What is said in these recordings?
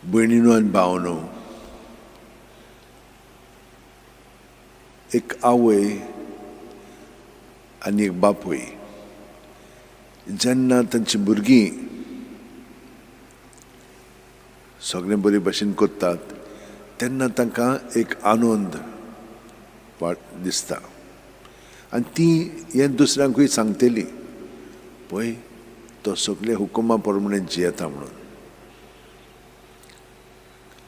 भयणीनो आनी भावनो, एक आवय आनी एक बापूय जेन्ना तांची भुरगीं सगळें बरे भाशेन करतात तेन्ना तांकां एक आनंद दिसता आनी ती हें दुसऱ्यांकूय सांगतली पळय तो सगळे हुकुमा प्रमाणे जियेता म्हणून.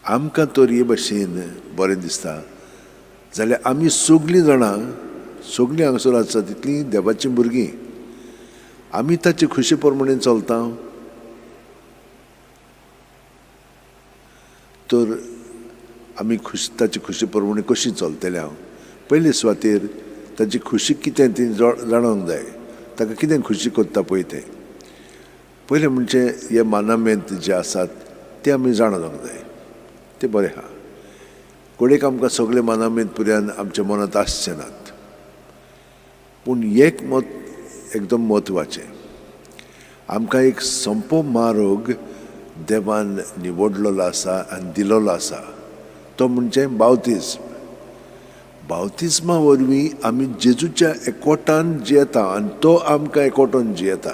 आमकां तर हे भाशेन बरें दिसता जाल्यार आमी सगळीं जाणां सगळीं हांगासर आसा तितलीं देवाचीं भुरगीं आमी ताचे खुशी प्रमाणे चलता तर आमी ताची खुशी प्रमाणे कशीं चलतले. हांव पयले सुवातेर ताची खुशी कितें ती जाणूंक जाय, ताका कितें खुशी करता पळय तें पयलें म्हणजे हे मानामेंत जे आसात ते आमी जाणूंक जाय, ते बरें आहा. कोणेक आमकां सगळे मानामेंत पुर्यान आमच्या मनांत आसचे नात, पूण एक मत एकदम म्हत्वाचें, आमकां एक संपो मार्ग देवान निवडलेलो आसा आनी दिलेलो आसा, तो म्हणजे बावतिस्म. बावतिस्मा वरवीं आमी जेजूच्या एकवटान जियेता आनी तो आमकां एकवटान जियेता.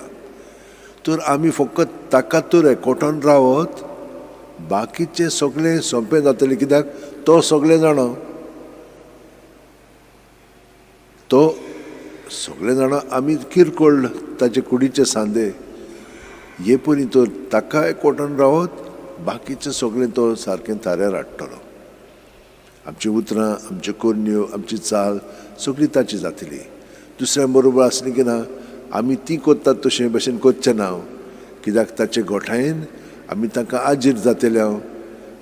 तर आमी फकत ताका तर एकवटान रावत, बाकीचें सगळें सोंपें जातलें. कित्याक तो सगळें जाणा, तो सगळें जाणा. आमी किरकोळ ताचे कुडीचे सांदे हे परी तर ताका एकवटान रावत, बाकीचें सगळें तो सारकें थाऱ्यार हाडटलो. आमची उतरां, आमच्यो कोरण्यो, आमची चाल सगळी ताची जातली. दुसऱ्यां बरोबर आसली की ना आमी ती करतात तशें भशेन करचें ना, कित्याक ताचे गोठायेन आमी तांकां आजीर जातले हांव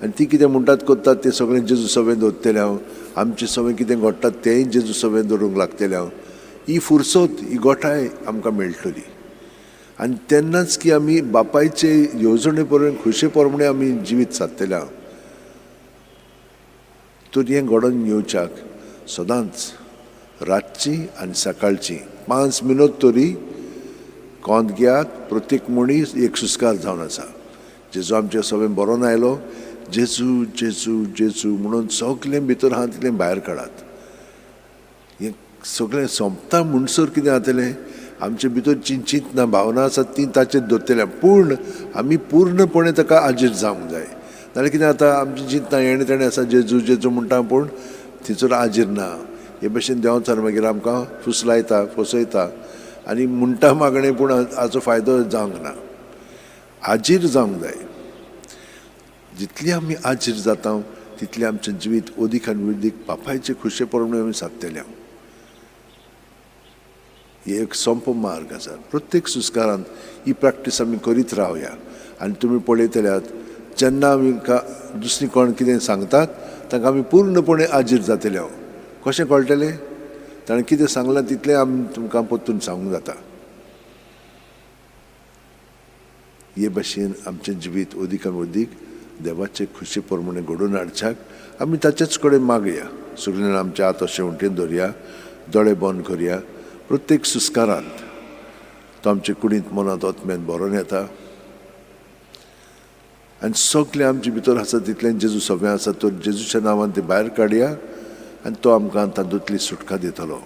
आनी ती कितें म्हणटात करतात तें सगळें जेजू सवें दवरतलें हांव. आमचे सवें कितें घडटात तेंय जेजू सवें दवरूंक लागतलें हांव. ही फुरसत, ही गोठाय आमकां मेळटली आनी तेन्नाच की आमी बापायचे येवजणे प्रमाणे खुशे प्रमाणे आमी जिवीत सादतले हांव. तर हें घडोवन येवच्याक सदांच रातची आनी सकाळची 5 मिनट तरी कोंत घेयात. प्रत्येक मनीस एक सुस्कार जावन आसा. जेजू आमचे सगळें बरोवन आयलो, जेजू जेजू जेजू म्हणून सगळें भितर आहा तितलें भायर काडात. हें सगळें सोंपता म्हणसर कितें जातलें, आमचे भितर चिंतना भावना आसात ती ताचेर दवरतले, पूण आमी पूर्णपणे ताका आजीर जावंक जाय. नाल्यार कितें जाता, आमची चिंतना हेणे तेणें आसा जेजू जेजू म्हणटा पूण थिचर आजीर ना. हे भशेन देंवचार मागीर आमकां फुसलायता, फसयता आनी म्हणटा मागणें पूण हाचो फायदो जावंक ना. आजीर जावंक जाय. जितली आमी आजीर जाता तितलें आमचें जिवीत अदीक आनी उदीक बापायचे खुशे प्रमाणे आमी सादतले. ही एक सोंपो मार्ग आसा. प्रत्येक सुस्कारांत ही प्रॅक्टीस आमी करीत रावया. आनी तुमी पळयतल्यात जेन्ना आमकां दुसरी कोण कितें सांगतात तांकां आमी पूर्णपणे आजीर जातले. कशें कळटलें, ताणें कितें सांगलां तितलें आमी तुमकां परतून सांगूंक जाता. हे भाशेन आमचें जिवीत अदीक आनी अदीक देवाचे खुशी प्रमाणे घडोवन हाडच्याक आमी ताचेच कडेन मागया. सगळ्यांनी आमच्या हात अशें वटेन दवरया, दोळे बंद करया. प्रत्येक सुस्कारांत तो आमचे कुडींत मनांत आत्म्यान भरोवन येता आनी सगळें आमचे भितर आसा तितलें जेजू सगळें आसा तर जेजूच्या नांवान तें भायर काडया आनी तो आमकां तातूंतली सुटका दितलो.